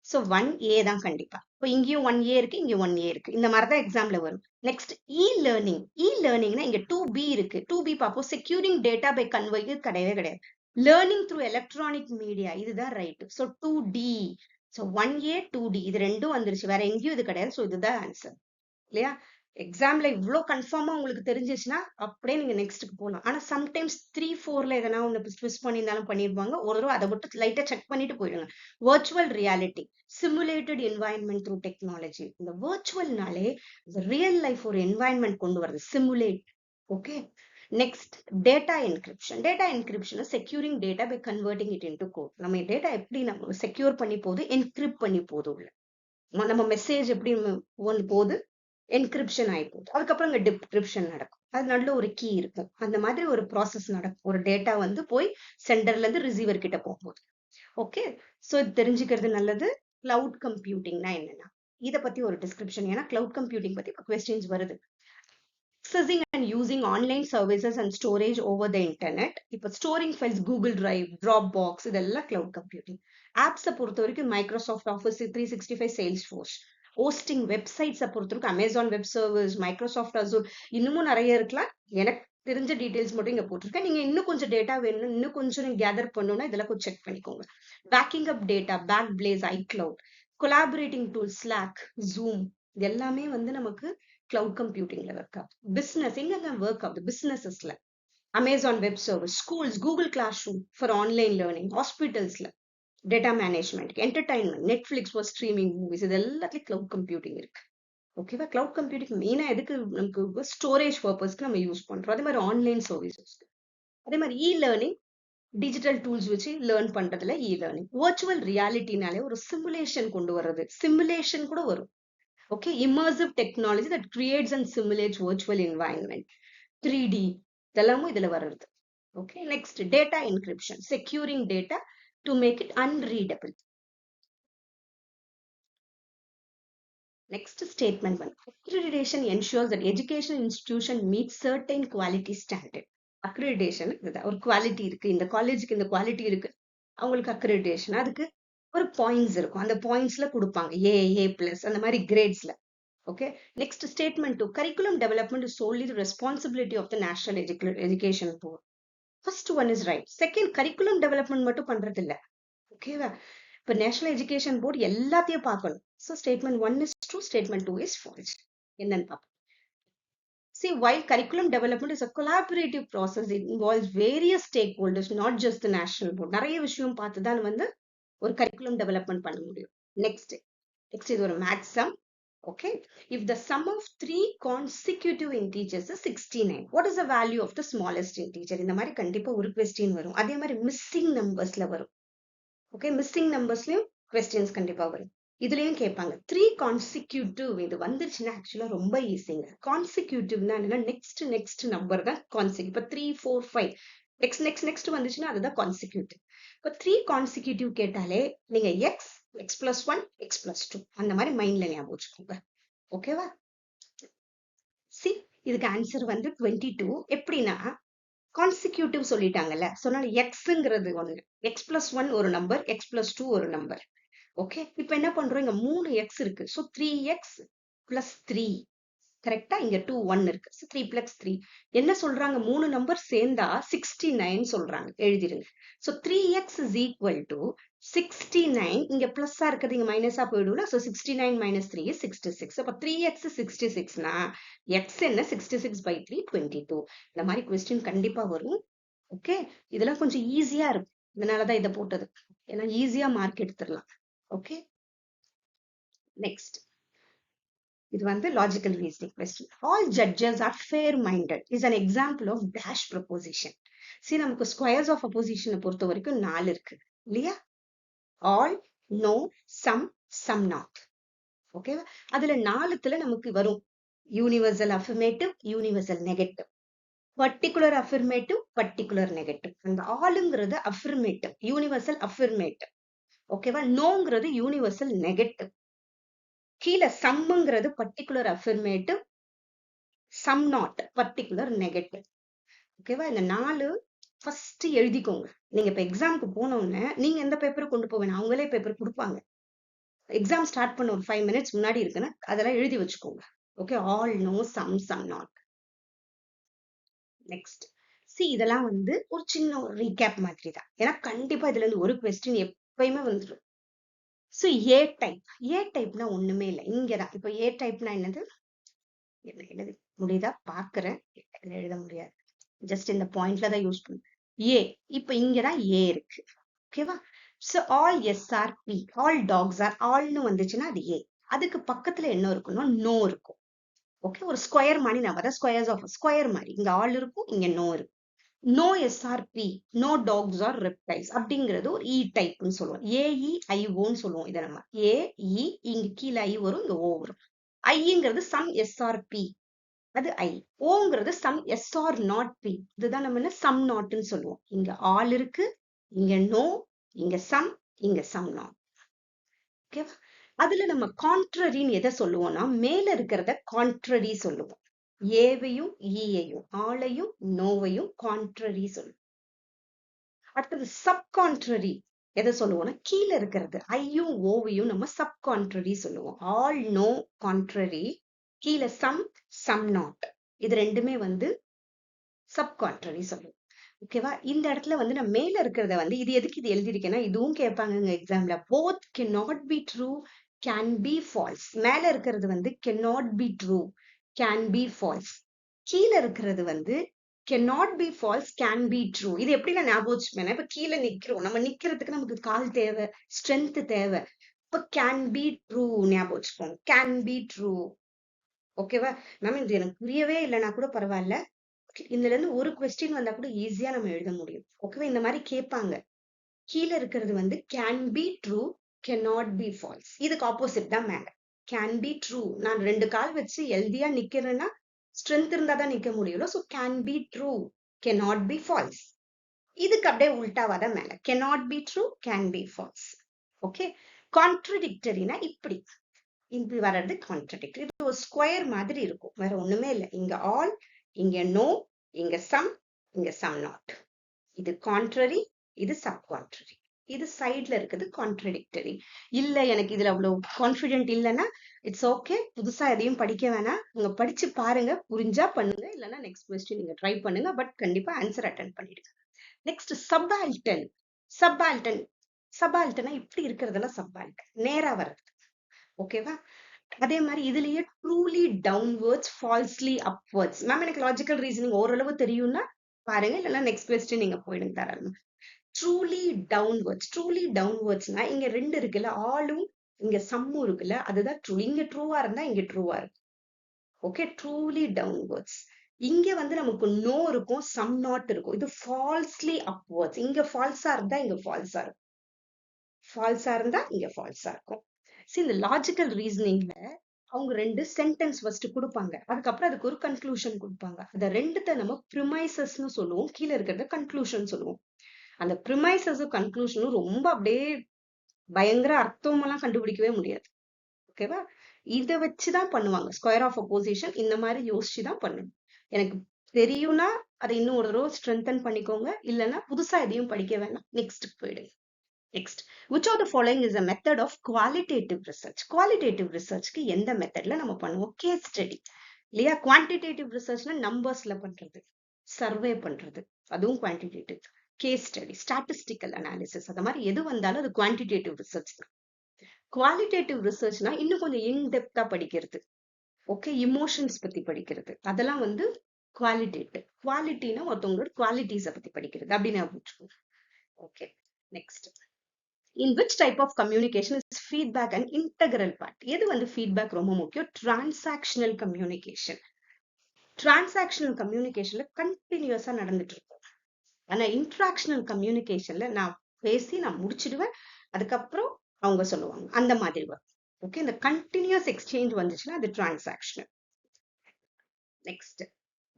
சோ 1A தான் கண்டிப்பா. இப்போ இங்கேயும் 1A இருக்கு, இங்க 1A இருக்கு. இந்த மாதிரி தான் எக்ஸாம்ல வரும். Next, e-learning. e-learningனா இங்க 2B இருக்கு. 2B பார்ப்போம். செக்யூரிங் டேட்டா பை கன்வெர்ட் கிடையவே கிடையாது. லேர்னிங் த்ரூ எலக்ட்ரானிக் மீடியா, இதுதான் right. So 2D. So 1A 2D இது ரெண்டும் வந்துருச்சு. வேற எங்கேயும் இது கிடையாது. சோ இதுதான் ஆன்சர் இல்லையா? எக்ஸாம்ல இவ்ளோ கன்ஃபார்மா உங்களுக்கு தெரிஞ்சிச்சுன்னா அப்படியே நீங்க நெக்ஸ்ட்க்கு போகலாம். ஆனா சம்டைம்ஸ் 3-4ல எதனா ஒண்ணு ட்விஸ்ட் பண்ணியிருந்தாலும் பண்ணிருப்பாங்க. ஒரு தடவை அதை மட்டும் லைட்டா செக் பண்ணிட்டு போயிடுங்க. Virtual reality, simulated environment through technology. இந்த வர்ச்சுவல்னாலே ரியல் லைஃப் ஒரு என்வாயன்மெண்ட் கொண்டு வருது, simulate. Okay, next, data encryption. Data encryption securing data by converting it into code. நம்ம டேட்டா எப்படி நம்ம செக்யூர் பண்ணி போகுது, என்கிரிப்ட் பண்ணி போகுது உள்ள. நம்ம மெசேஜ் எப்படி போகுது, என்கிரிப்ஷன் ஆகி போகுது. அதுக்கப்புறம் இங்க டிகிரிப்ஷன் நடக்கும். அது நல்ல ஒரு கீ இருக்கும். அந்த மாதிரி ஒரு ப்ராசஸ் நடக்கும். ஒரு டேட்டா வந்து போய் சென்டர்ல இருந்து ரிசீவர் கிட்ட போகும்போது. ஓகே, சோ இது தெரிஞ்சுக்கிறது நல்லது. கிளவுட் கம்ப்யூட்டிங்னா என்னன்னா இத பத்தி ஒரு டிஸ்கிரிப்ஷன். ஏன்னா கிளவுட் கம்ப்யூட்டிங் பத்தி கொஸ்டின்ஸ் வருது. Accessing and using online services and storage over the internet. இப்போ storing files Google drive, drop இதெல்லாம் கிளவுட் கம்ப்யூட்டிங். ஆப்ஸை பொறுத்த வரைக்கும் Microsoft office 365, Salesforce. Hosting வெப்சைட்ஸை பொறுத்த வரைக்கும் Amazon web servers, Microsoft Azure, இன்னமும் நிறைய இருக்கலாம். எனக்கு தெரிஞ்ச டீடைல்ஸ் மட்டும் இங்க போட்டிருக்கேன். நீங்க இன்னும் கொஞ்சம் டேட்டா வேணும், இன்னும் கொஞ்சம் கேதர் பண்ணணும்னா இதெல்லாம் கொஞ்சம் செக் பண்ணிக்கோங்க. Backing up data, Backblaze, iCloud. Collaborating tool, Slack, Zoom, இது எல்லாமே வந்து நமக்கு கிளவுட் கம்ப்யூட்டிங்ல ஒர்க் ஆகுது. பிசினஸ் எங்க ஒர்க் ஆகுது, பிசினஸஸ்ல Amazon web service, schools Google classroom for online learning, ஹாஸ்பிட்டல்ஸ்ல data management, entertainment, Netflix for streaming movies, இது எல்லாத்துலயும் கிளவுட் கம்ப்யூட்டிங் இருக்கு. ஓகேவா? கிளவுட் கம்ப்யூட்டிங் மெயினா எதுக்கு, நமக்கு ஸ்டோரேஜ் பர்பஸ்க்கு நம்ம யூஸ் பண்றோம். அதே மாதிரி ஆன்லைன் சர்வீசஸ்க்கு. அதே மாதிரி இ லேர்னிங், டிஜிட்டல் டூல்ஸ் வச்சு லேர்ன் பண்றதுல இ லேர்னிங். வர்ச்சுவல் ரியாலிட்டினாலே ஒரு சிமுலேஷன் கொண்டு வர்றது, சிமுலேஷன் கூட வரும். Okay, immersive technology that creates and simulates virtual environment. 3D இதெல்லாமும் இதுல வருது. Okay, next, data encryption, securing data to make it unreadable. Next, statement 1. Accreditation ensures that education institution meets certain quality standard. Accreditation ஒரு quality இருக்கு, இந்த காலேஜுக்கு இந்த quality இருக்கு, அவங்களுக்கு அக்ரெடிடேஷன். அதுக்கு ஒரு பாயிண்ட்ஸ் இருக்கும். அந்த பாயிண்ட்ஸ்ல கொடுப்பாங்க A பிளஸ் அந்த மாதிரி கிரேட்ஸ்ல. Okay, next statement 2, curriculum development is solely the responsibility of the national education board. First one is right. Second, curriculum development மட்டும் பண்றது இல்ல. ஓகேவா? இப்ப நேஷனல் எஜுகேஷன் போர்டு எல்லாத்தையும் பார்க்கணும். So statement 1 is true, statement 2 is false. என்னன்னு பார்ப்போம். See, while curriculum development is a collaborative process, it involves various stakeholders, not just the national board. நிறைய விஷயம் பார்த்து தான் வந்து ஒரு curriculum development பண்ண முடியும். Next இது ஒரு math sum. Okay, if the sum of 3 consecutive integers is 69, what is the value of the smallest integer? இந்த மாதிரி கண்டிப்பா ஒரு question வரும். அதே மாதிரி missing numbersல வரும். Okay, missing numbersலயும் questions கண்டிப்பா வரும். இதுலயும் கேட்பாங்க 3 consecutive. இது வந்துருச்சுன்னா ஆக்சுவலா ரொம்ப ஈஸிங்க. கான்சிக்யூட்டிவ்னா என்னன்னா நெக்ஸ்ட் நம்பர் தான் கான்சிக்யூட்டிவ். இப்ப 3 4 5 நெக்ஸ்ட் வந்துச்சுன்னா அதுதான் கான்சிக்யூட்டிவ். இப்ப 3 கான்சிக்யூட்டிவ் கேட்டாலே நீங்க x plus 1 x plus 2 அந்த மாதிரி மைண்ட்ல ஞாபகம் வச்சுக்கோங்க. ஓகேவா? சி, இதுக்கு ஆன்சர் வந்து 22. எப்படின்னா கான்சிக்யூட்டிவ் சொல்லிட்டாங்கல்ல, சொன்னால எக்ஸ்ங்கிறது ஒண்ணு, x plus 1 ஒரு நம்பர், x plus 2 ஒரு நம்பர். ஓகே, இப்ப என்ன பண்றோம், இங்க 3 x இருக்கு. So 3x plus 3. கரெக்டா? இங்க 2 1 இருக்கு. So 3 plus 3 என்ன சொல்றாங்க, மூணு நம்பர் சேர்ந்தா 69 சொல்றாங்க. எழுதிருங்க. So 3x is equal to 69. இங்க பிளஸ்ஸா இருக்குது, இங்க மைனஸா போயிடும்ல. So 69 minus 3 is 66. அப்ப 3x 66னா x என்ன, 66 by 3 22. இந்த மாதிரி கொஸ்டின் கண்டிப்பா வரும். ஓகே, இதெல்லாம் கொஞ்சம் ஈஸியா இருக்கும். இதனாலதான் இதை போட்டது. ஏன்னா ஈஸியா மார்க் எடுத்துடலாம். ஓகே, நெக்ஸ்ட் இது வந்து logical reasoning question. All judges are fair minded is an example of dash proposition. சரி, நமக்கு ஸ்கொயர்ஸ் ஆஃப் அப்போசிஷனை பொறுத்த வரைக்கும் 4 இருக்கு இல்லையா? All, no, some not. ஓகேவா? அதுல 4த்துல நமக்கு வரும் universal affirmative, universal negative, particular affirmative, particular negative. அந்த ஆளுங்கிறது அஃபர்மேட்டிவ், யூனிவர்சல் அஃபர்மேட்டிவ். ஓகேவா? நோங்கிறது யூனிவர்சல் நெகட்டிவ். கீழே சம்ங்கிறது particular affirmative, some not particular negative. ஓகேவா? இந்த 4 ஃபர்ஸ்ட் எழுதிக்கோங்க. நீங்க இப்ப எக்ஸாமுக்கு போனோம்னா நீங்க எந்த பேப்பரை கொண்டு போவேன், அவங்களே பேப்பர் கொடுப்பாங்க. எக்ஸாம் ஸ்டார்ட் பண்ண ஒரு 5 minutes முன்னாடி இருக்குன்னா அதெல்லாம் எழுதி வச்சுக்கோங்க. Okay, all, no, some not. Next C, இதெல்லாம் வந்து ஒரு சின்ன ஒரு ரீகேப் மாதிரி தான். ஏன்னா கண்டிப்பா இதுல இருந்து ஒரு கொஸ்டின் எப்பயுமே வந்துடும். ஸோ ஏ டைப்னா ஒண்ணுமே இல்லை, இங்கதான். இப்போ ஏ டைப்னா என்னது, எழுத முடியுதா பாக்குறேன், எழுத முடியாது. ஜஸ்ட் இந்த பாயிண்ட்ல தான் யூஸ் பண்ணும். ஏ, இப்ப இங்கதான் ஏ இருக்கு. ஓகேவா? So all S are P, all dogs are, ஆல்னு வந்துச்சுன்னா அது ஏ. அதுக்கு பக்கத்துல என்ன இருக்குன்னா நோ இருக்கும். ஓகே, ஒரு ஸ்கொயர் மாதிரி நம்ம தான் ஸ்கொயர்ஸ் ஆஃப் ஸ்கொயர் மாதிரி, இங்க ஆல் இருக்கும், இங்க நோ இருக்கும். No SRP, no dogs are reptiles அப்படிங்கிறது ஒரு இ டைப்னு சொல்லுவோம். ஏஇஐஓன்னு சொல்லுவோம். இதை நம்ம ஏஇ, இங்க கீழே ஐ வரும், இங்க ஓ வரும். ஐங்கிறது சம் எஸ்ஆர்பி, அது ஐ. ஓங்கிறது some S are not P, இதுதான் நம்ம என்ன சம் நாட்னு சொல்லுவோம். இங்க ஆல் இருக்கு, இங்க நோ, இங்க சம், இங்க சம் நாட். ஓகேவா? அதுல நம்ம கான்ட்ரரின்னு எதை சொல்லுவோம்னா, மேல இருக்கிறத கான்ட்ரரி சொல்லுவோம். ஏவையும் ஈயையும், ஆளையும் நோவையும் கான்ட்ரரி சொல்லுவோம். அடுத்தது சப் கான்ட்ரரி எதை சொல்லுவோம்னா, கீழே இருக்கிறது ஐயும் ஓவையும் நம்ம சப் கான்ட்ரரி சொல்லுவோம். ஆல், நோ, கான்ட்ரரி, கீழே சம் நாட், இது ரெண்டுமே வந்து சப் கான்ட்ரரி சொல்லுவோம். ஓகேவா? இந்த இடத்துல வந்து நான் மேல இருக்கிறத வந்து, இது எதுக்கு இது எழுதிருக்கேன்னா, இதுவும் கேட்பாங்க எக்ஸாம்ல. Both cannot be true, can be false. மேல இருக்கிறது வந்து cannot be true, can be false. கீழே இருக்கிறது வந்து cannot be false, can be true. இது எப்படி நான் ஞாபகம் வச்சுப்பேன், இப்ப கீழே நிக்கிறோம், நம்ம நிக்கிறதுக்கு நமக்கு கால் தேவை, ஸ்ட்ரென்த் தேவை. இப்ப can be true ஞாபகம் வச்சுப்போம், can be true. ஓகேவா மேம்? இது எனக்கு புரியவே இல்லைன்னா கூட பரவாயில்ல, இதுல இருந்து ஒரு கொஸ்டின் வந்தா கூட ஈஸியா நம்ம எழுத முடியும். ஓகேவா? இந்த மாதிரி கேட்பாங்க. கீழே இருக்கிறது வந்து can be true, cannot be false. இதுக்கு ஆப்போசிட் தான் மேல. can be true, நான் 2 கால் வச்சு ஹெல்தியா நிக்கிறேன்னா ஸ்ட்ரென்த் இருந்தா தான் நிக்க முடியும். So can be true, cannot be false. இதுக்கு அப்படியே உல்டாவாதான் மேல, cannot be true, can be false. Okay, கான்ட்ரடிக்டரினா இப்படி இப்படி வர்றது கான்ட்ரடிக்டரி. இது ஒரு ஸ்கொயர் மாதிரி இருக்கும், வேற ஒண்ணுமே இல்லை. இங்க ஆல், இங்க நோ, இங்க சம், இங்க சம் நாட். இது கான்ட்ரரி, இது சப் கான்ட்ரரி. இது சைட்ல இருக்குது கான்ட்ரடிக்டரி. இல்ல எனக்கு இதுல அவ்வளவு கான்பிடென்ட் இல்லைன்னா இட்ஸ் ஓகே, புதுசா எதையும் படிக்க வேணாம், நீங்க படிச்சு பாருங்க, புரிஞ்சா பண்ணுங்க, இல்லைன்னா நெக்ஸ்ட் கொஸ்டின் நீங்க ட்ரை பண்ணுங்க, பட் கண்டிப்பா ஆன்சர் அட்டென்ட் பண்ணிடுங்க. நெக்ஸ்ட் சப்பால்டன். சப்பால்டன் சப்பால்டனா இப்படி இருக்கிறதெல்லாம் சப்பால்டன், நேரா வர்றது. ஓகேவா? அதே மாதிரி இதுலயே truly downwards, falsely upwards. Ma'am எனக்கு லாஜிக்கல் ரீசனிங் ஓரளவு தெரியும்னா பாருங்க, இல்லைன்னா நெக்ஸ்ட் கொஸ்டின் நீங்க போயிடுங்க தாராளமா. Truly downwards. ட்ரூலி டவுன்வர்ட்ஸ்னா இங்க ரெண்டு இருக்குல்ல, ஆலும் இங்க சம்மும் இருக்குல்ல, அதுதான் ட்ரூ. இங்க ட்ரூவா இருந்தா இங்க ட்ரூவா இருக்கும். Okay, truly downwards. இங்க வந்து நமக்கு நோ இருக்கும், சம் நாட் இருக்கும். இது ஃபால்ஸ்லி அப்வர்ட்ஸ். இங்க ஃபால்ஸா இருந்தா இங்க ஃபால்ஸா இருக்கும், ஃபால்ஸா இருந்தா இங்க ஃபால்ஸா இருக்கும். சரி, இந்த லாஜிக்கல் ரீசனிங்ல அவங்க ரெண்டு சென்டென்ஸ் ஃபர்ஸ்ட் கொடுப்பாங்க, அதுக்கப்புறம் அதுக்கு ஒரு கன்க்ளூஷன் கொடுப்பாங்க. அத ரெண்டுத்த நம்ம ப்ரிமைசஸ்னு சொல்லுவோம், கீழே இருக்கிறத கன்க்ளூஷன் சொல்லுவோம். அந்த ப்ரிமைசஸும் கன்க்ளூஷனும் ரொம்ப அப்படியே பயங்கர அர்த்தமெல்லாம் கண்டுபிடிக்கவே முடியாது. ஓகேவா? இதை வச்சுதான் பண்ணுவாங்க. ஸ்கொயர் ஆஃப் அப்போசிஷன் இந்த மாதிரி யோசிச்சுதான் பண்ணணும். எனக்கு தெரியும்னா அதை இன்னும் ஒரு தடவை ஸ்ட்ரென்தன் பண்ணிக்கோங்க, இல்லைன்னா புதுசா எதையும் படிக்க வேணாம், நெக்ஸ்ட் போயிடுங்க. Next, which of the following is a method of qualitative research? qualitative researchக்கு எந்த மெத்தட்ல நம்ம பண்ணுவோம்? கேஸ் ஸ்டடி இல்லையா? குவான்டிடேட்டிவ் ரிசர்ச்னா நம்பர்ஸ்ல பண்றது, சர்வே பண்றது, அதுவும் quantitative. Case study, statistical analysis, அந்த மாதிரி எது வந்தாலும் அது குவான்டிடேட்டிவ் ரிசர்ச் தான். குவாலிட்டேட்டிவ் ரிசர்ச்னா இன்னும் கொஞ்சம் இன்டெப்தா படிக்கிறது. ஓகே, இமோஷன்ஸ் பத்தி படிக்கிறது, அதெல்லாம் வந்து குவாலிட்டேட்டிவ். குவாலிட்டினா ஒருத்தவங்களோட குவாலிட்டிஸை பத்தி படிக்கிறது அப்படின்னு. Okay, next, in which type of communication is feedback an integral part? எது வந்து feedback ரொம்ப முக்கியம்? transactional communication. transactional communicationல கண்டினியூஸா நடந்துட்டு இருக்கும். ஆனா இன்ட்ராக்ஷனல் கம்யூனிகேஷன்ல நான் பேசி நான் முடிச்சிடுவேன், அதுக்கப்புறம் அவங்க சொல்லுவாங்க, அந்த மாதிரி வரும். ஓகே, இந்த கண்டினியூஸ் எக்ஸ்சேஞ்ச் வந்துச்சுன்னா அது transactional. Next,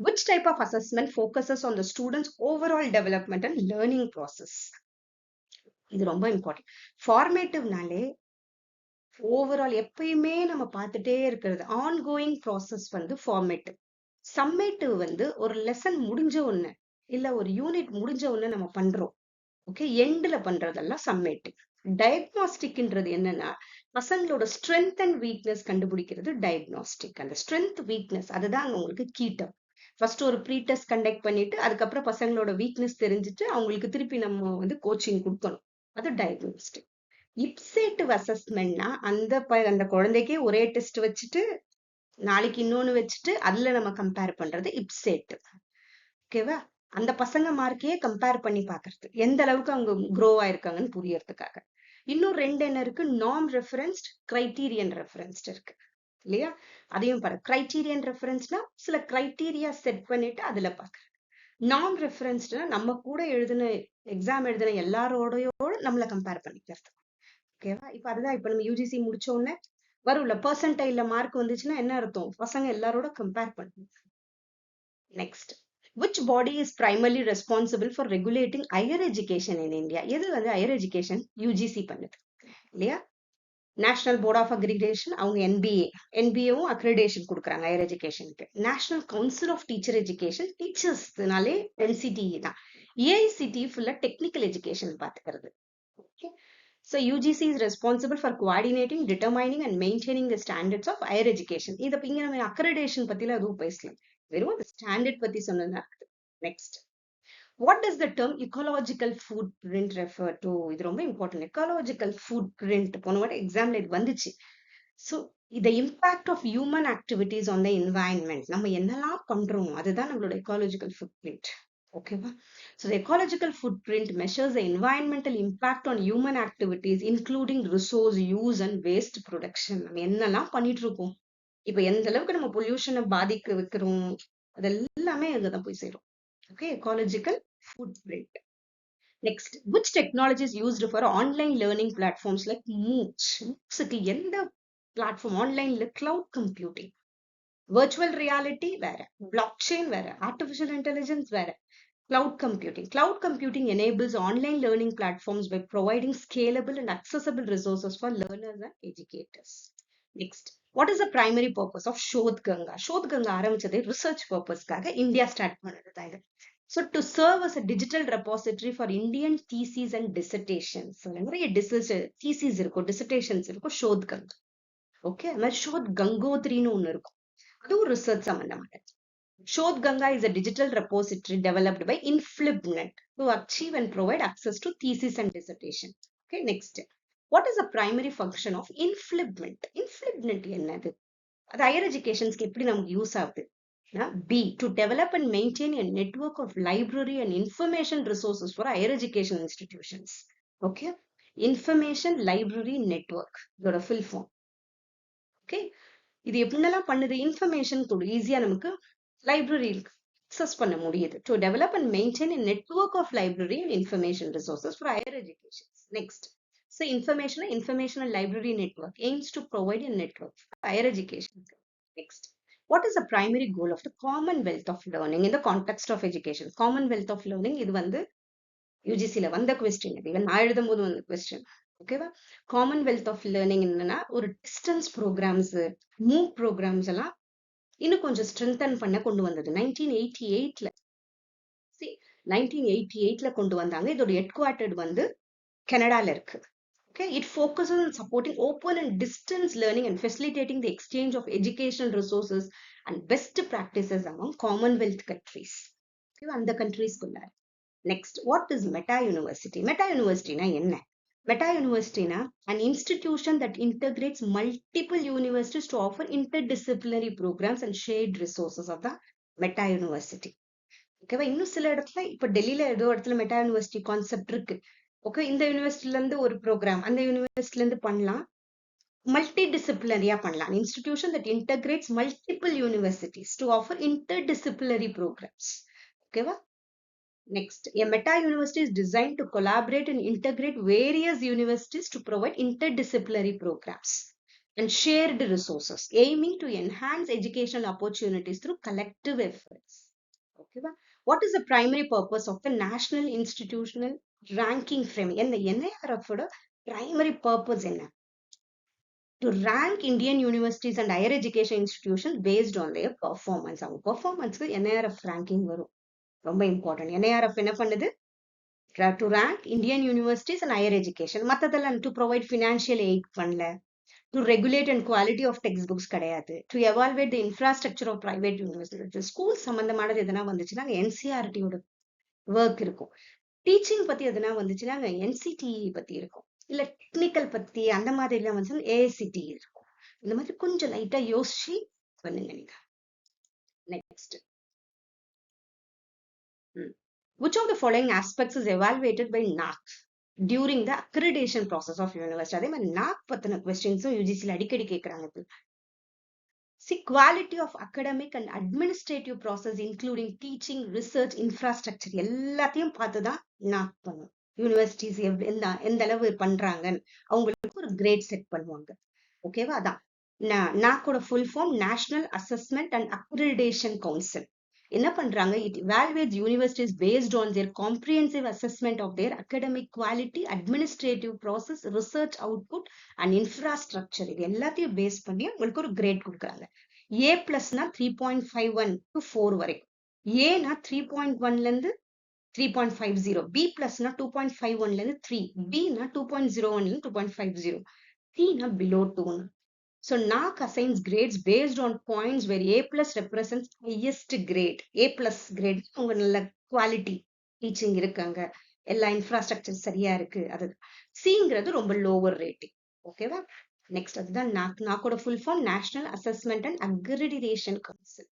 which type of assessment focuses on the students overall development and learning process? இது ரொம்ப இம்பார்ட்டன்ட். ஃபார்மேட்டிவ்னாலே ஓவரால் எப்பயுமே நம்ம பார்த்துட்டே இருக்கிறது ஆன்கோயிங் ப்ராசஸ் வந்து ஃபார்மேட்டிவ். சம்மேட்டிவ் வந்து ஒரு லெசன் முடிஞ்ச ஒண்ணு இல்ல ஒரு யூனிட் முடிஞ்ச ஒண்ணு நம்ம பண்றோம். ஓகே, எண்ட்ல பண்றதெல்லாம் சம்மேட்டிவ். டயக்னாஸ்டிக்ன்றது என்னன்னா பசங்களோட ஸ்ட்ரென்த் அண்ட் வீக்னஸ் கண்டுபிடிக்கிறது டயக்னாஸ்டிக். அந்த ஸ்ட்ரென்த் வீக்னஸ் அதுதான் அங்க உங்களுக்கு கீ டேர்ம். ஃபர்ஸ்ட் ஒரு ப்ரீ டெஸ்ட் கண்டக்ட் பண்ணிட்டு அதுக்கப்புறம் பசங்களோட வீக்னஸ் தெரிஞ்சுட்டு அவங்களுக்கு திருப்பி நம்ம வந்து கோச்சிங் கொடுக்கணும், அது டயக்னாஸ்டிக். இப்சேட்டிவ் அசஸ்மெண்ட்னா அந்த குழந்தைக்கே ஒரே டெஸ்ட் வச்சுட்டு நாளைக்கு இன்னொன்னு வச்சுட்டு அதுல நம்ம கம்பேர் பண்றது இப்சேட்டிவ். ஓகேவா? அந்த பசங்க மார்க்கையே கம்பேர் பண்ணி பாக்குறது, எந்த அளவுக்கு அவங்க க்ரோ ஆயிருக்காங்கன்னு புரியறதுக்காக. இன்னும் ரெண்டு என்ன இருக்கு? நாம் ரெஃபரன்ஸ்ட், கிரைட்டீரியன் ரெஃபரன்ஸ்ட் இருக்கு இல்லையா? அதையும் பாரு. கிரைட்டீரியன் ரெஃபரன்ஸ்னா சில கிரைட்டீரியா செட் பண்ணிட்டு அதுல பாக்குறது. நாம் ரெஃபரன்ஸ்ட்னா நம்ம கூட எக்ஸாம் எழுதின எல்லாரோடையோட நம்மள கம்பேர் பண்ணிக்கிறது. ஓகேவா? இப்ப அதுதான் இப்ப நம்ம யூஜிசி முடிச்ச உடனே வரும்ல, பெர்சன்டைல்ல மார்க் வந்துச்சுன்னா என்ன அர்த்தம்? பசங்க எல்லாரோட கம்பேர் பண்ணுங்க. Next, which body is primarily responsible for regulating higher education in India? எது வந்து higher education? UGC பண்ணுது இல்லையா? நேஷனல் போர்ட் ஆஃப் அக்ரிடேஷன், அவங்க என்பிஏவும் அக்ரிடேஷன் கொடுக்குறாங்க ஹையர் எஜுகேஷனுக்கு. National council of teacher education, டீச்சர்ஸ்னாலே NCTE தான். AICTE ஃபுல்லா டெக்னிக்கல் எஜுகேஷன் பாத்துக்கிறது. Okay, so UGC is responsible for coordinating, determining and maintaining the standards of higher education. இத இங்க நம்ம அக்ரிடேஷன் பத்தில அதுவும் பேசலாம், வெறும் அந்த ஸ்டாண்டர்ட் பத்தி சொன்னதா இருக்குது. Next, what does the term ecological footprint refer to? இது ரொம்ப இம்பார்ட்டன்ட். ecological footprint போன வாட்டி எக்ஸாம்ல இது வந்துச்சு. So the impact of human activities on the environment, நம்ம என்னெல்லாம் பண்றோம் அதுதான் நம்மளோட ecological footprint. ஓகேவா? So the ecological footprint measures the environmental impact on human activities including resource use and waste production. நம்ம என்னெல்லாம் பண்ணிட்டு இருக்கோம், இப்ப எந்த அளவுக்கு நம்ம பொல்யூஷனை பாதிக்க வைக்கிறோம், அதெல்லாமே அங்கதான் போய் சேரும். Okay, ecological footprint. Next, which technology is used for online learning platforms like MOOCs? MOOCஸ்க்கு எந்த பிளாட்ஃபார்ம்? ஆன்லைன்ல cloud computing, virtual reality வேற, blockchain வேற, artificial intelligence வேற, cloud computing. Cloud computing enables online learning platforms by providing scalable and accessible resources for learners and educators. Next, what is the primary purpose of Shodh Ganga? Shodh Ganga ஆரம்பிச்சதே research பர்பஸ்க்காக India start பண்ணது தான் இது. So to serve as a digital repository for Indian theses and dissertations. So நிறைய theses இருக்கும், dissertations இருக்கும், ஷோத் Ganga. Okay, அது மாதிரி ஷோத் கங்கோத்ரின்னு ஒன்று இருக்கும், அதுவும் ரிசர்ச் சம்பந்தமானது. Shodh Ganga is a digital repository developed by InflibNet to achieve and provide access to thesis and dissertation. Okay, next. What is the primary function of InflibNet? InflibNet என்னது? அது ஹையர் எஜுகேஷன்ஸ்க்கு எப்படி நமக்கு யூஸ் ஆகுது? B. To develop and maintain a network of library and information resources for higher education institutions. Okay. Information Library Network. இதோட full form. Okay. இது எப்படின்னெல்லாம் பண்ணுது? Information கூட ஈஸியா நமக்கு லைப்ரரி அக்சஸ் பண்ண முடியுது. To develop and maintain a network of library and information resources for higher education. Next. So information and library network aims to provide a network for higher education. Next. What is the primary goal of the Commonwealth of Learning in the context of education? Commonwealth of Learning, இது வந்து யூஜிசில வந்த question, இது நான் எழுதும் போது வந்த question. ஓகேவா? Commonwealth of learning என்னன்னா, ஒரு டிஸ்டன்ஸ் ப்ரோக்ராம்ஸ், மூவ் ப்ரோக்ராம்ஸ் எல்லாம் இன்னும் கொஞ்சம் ஸ்ட்ரென்தன் பண்ண கொண்டு வந்தது 1988ல. 1988ல கொண்டு வந்தாங்க. இதோட ஹெட் குவார்ட்டர் வந்து கனடால இருக்கு. Okay, it focuses on supporting open and distance learning and facilitating the exchange of educational resources and best practices among Commonwealth countries. Okay, and the countries kulla. Next, what is Meta University? Meta University na enna? Meta University na an institution that integrates multiple universities to offer interdisciplinary programs and shared resources of the Meta University. ஓகேவா? இன்னும் சில இடத்துல, இப்ப டெல்லியில ஏதோ இடத்துல meta university concept இருக்கு. Okay, இந்த யூனிவர்சிட்டில இருந்து ஒரு ப்ரோக்ராம் அந்த யூனிவர்சிட்டில இருந்து பண்ணலாம், மல்டி டிசிப்ளினரியா பண்ணலாம். Institution that integrates multiple universities to offer interdisciplinary programmes. ஓகேவா? Next, a meta university is designed to collaborate and integrate various universities to provide interdisciplinary programs and shared resources, aiming to enhance educational opportunities through collective efforts. Okay, what is the primary purpose of the National Institutional Ranking Frame? என்ன NIRF ஓட primary purpose என்ன? To rank Indian universities and higher education institutions based on their performance. அவங்க பெர்ஃபார்மன்ஸ்க்கு NIRF ranking வரும். ரொம்ப important. NIRF என்ன பண்ணுது? To rank Indian universities and higher education. மத்ததெல்லாம் to provide financial aid பண்ணல. To regulate and quality of textbooks கிடையாது. To evaluate the infrastructure of private universities. School சம்பந்தமானது எதனா வந்துச்சுன்னா NCERT ஓட ஒர்க் இருக்கும். டீச்சிங் பத்தி எதனா வந்துச்சுன்னா NCTE பத்தி இருக்கும். இல்ல டெக்னிக்கல் பத்தி அந்த மாதிரி எல்லாம் வந்து AICTE இருக்கும். இந்த மாதிரி கொஞ்சம் லைட்டா யோசிச்சு பண்ணுங்க நீங்க. Next, which of the following aspects is evaluated by NAAC during the accreditation process of university? அதே மாதிரி NAAC பத்தின கொஸ்டின்ஸும் யூஜிசில அடிக்கடி கேட்கறாங்க. See, quality of academic and administrative process including teaching, research, infrastructure எல்லாத்தையும் பார்த்துதான் NAAC பண்ணும். யூனிவர்சிட்டிஸ் எந்த அளவு பண்றாங்க, அவங்களுக்கு ஒரு கிரேட் செட் பண்ணுவாங்க. ஓகேவா? அதான் NAACோட full form national assessment and accreditation council. என்ன பண்றாங்க? It evaluates universities based on their comprehensive assessment of their academic quality, administrative process, research output and infrastructure. இது எல்லாத்தையும் பேஸ் பண்ணி உங்களுக்கு ஒரு கிரேட் கொடுக்குறாங்க. A+னா 3.51 to 4 வரைக்கும், ஏனா 3.1ல இருந்து 3.50, B+னா 2.51ல இருந்து 3, B னா 2.01ல இருந்து 2.50, C னா below 2. So NAAC assigns grades based on points where A+ represents highest grade. A+ grade உங்க நல்ல குவாலிட்டி டீச்சிங் இருக்காங்க, எல்லா இன்ஃப்ராஸ்ட்ரக்சர் சரியா இருக்கு. அது Cங்கிறது ரொம்ப லோவர் ரேட்டிங். ஓகேவா? நெக்ஸ்ட், அதுதான் NAACோட full form national assessment and accreditation council.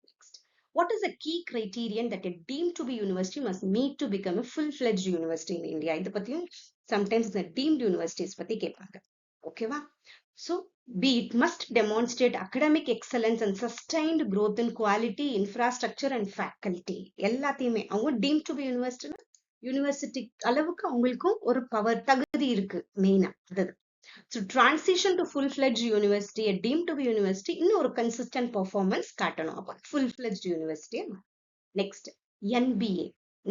Next, what is the key criterion that a deemed to be university must meet to become a full-fledged university in India? இத பத்தியும் sometimes the deemed universities பத்தி கேட்பாங்க. ஓகேவா? So, B, it must demonstrate academic excellence and sustained growth in quality, infrastructure and faculty. எல்லாத்தையுமே அவங்க deemed to be university அளவுக்கு அவங்களுக்கும் ஒரு பவர் தகுதி இருக்கு மெயினா. So, transition to full-fledged university, a deemed to be university, இன்னும் ஒரு consistent performance காட்டணும். அப்ப full-fledged university. Next, NBA,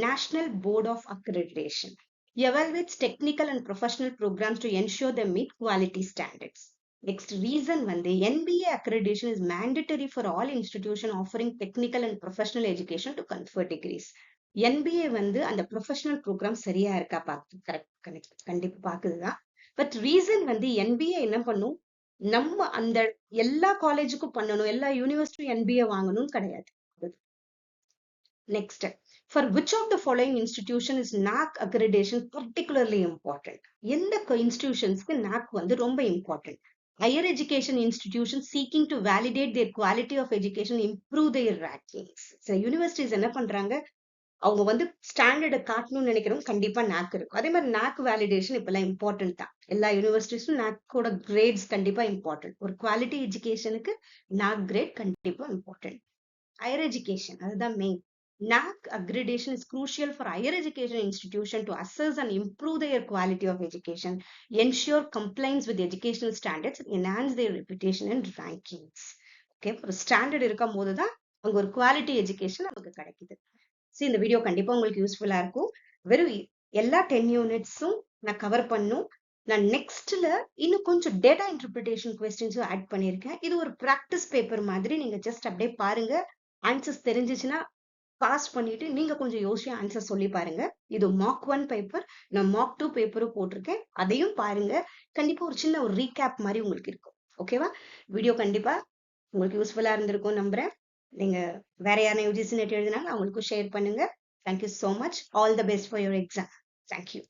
National Board of Accreditation, evaluates technical and professional programs to ensure they meet quality standards. Next, reason வந்து NBA accreditation is mandatory for all institutions offering technical and professional education to confer degrees. NBA வந்து அந்த professional program சரியா இருக்கா கண்டிப்பா பாக்குதுதான். But reason வந்து NBA என்ன பண்ணும், நம்ம அந்த எல்லா காலேஜுக்கும் பண்ணணும், எல்லா யூனிவர்சிட்டி என்பிஏ வாங்கணும்னு கிடையாது. Next, for which of the following institution is NAAC accreditation particularly important? எந்த இன்ஸ்டிடியூஷன்ஸ்க்கு NAAC வந்து ரொம்ப important? Higher education institutions seeking to validate their quality of education, improve their rankings. சில யூனிவர்சிட்டிஸ் என்ன பண்றாங்க, அவங்க வந்து ஸ்டாண்டர்டை காட்டணும்னு நினைக்கிறவங்க கண்டிப்பா NAAC இருக்கும். அதே மாதிரி NAAC வேலிடேஷன் இப்பெல்லாம் இம்பார்ட்டன்ட் தான். எல்லா யூனிவர்சிட்டிஸும் NAACோட கிரேட்ஸ் கண்டிப்பா இம்பார்ட்டன்ட். ஒரு குவாலிட்டி எஜுகேஷனுக்கு NAAC கிரேட் கண்டிப்பா இம்பார்ட்டன்ட். ஹையர் எஜுகேஷன் அதுதான் main. NAAC accreditation is crucial for higher education institution to assess and improve their quality of education, ensure compliance with educational standards, enhance their reputation and rankings. Okay, ஒரு standard இருக்கும் போதுதான் அங்க ஒரு quality education நமக்கு கிடைக்குது. சரி, இந்த video கண்டிப்பா உங்களுக்கு யூஸ்ஃபுல்லா இருக்கும். வெறும் எல்லா 10 யூனிட்ஸும் நான் கவர் பண்ணும். நான் நெக்ஸ்ட்ல இன்னும் கொஞ்சம் டேட்டா இன்டர்பிரிட்டேஷன் கொஸ்டின்ஸும் ஆட் பண்ணியிருக்கேன். இது ஒரு ப்ராக்டிஸ் பேப்பர் மாதிரி, நீங்க ஜஸ்ட் அப்படியே பாருங்க. ஆன்சர்ஸ் தெரிஞ்சிச்சுன்னா பாஸ் பண்ணிட்டு நீங்க கொஞ்சம் யோசிச்சு ஆன்சர் சொல்லி பாருங்க. இது மார்க் 1 பேப்பர், நான் மார்க் 2 பேப்பரும் போட்டிருக்கேன், அதையும் பாருங்க. கண்டிப்பா ஒரு சின்ன ஒரு ரீகேப் மாதிரி உங்களுக்கு இருக்கும். ஓகேவா? வீடியோ கண்டிப்பா உங்களுக்கு யூஸ்ஃபுல்லா இருந்திருக்கும் நம்புறேன். நீங்க வேற யாரும் யூஜிசி நெட் எழுதினாலும் அவங்களுக்கும் ஷேர் பண்ணுங்க. Thank you so much. All the best for your exam. Thank you.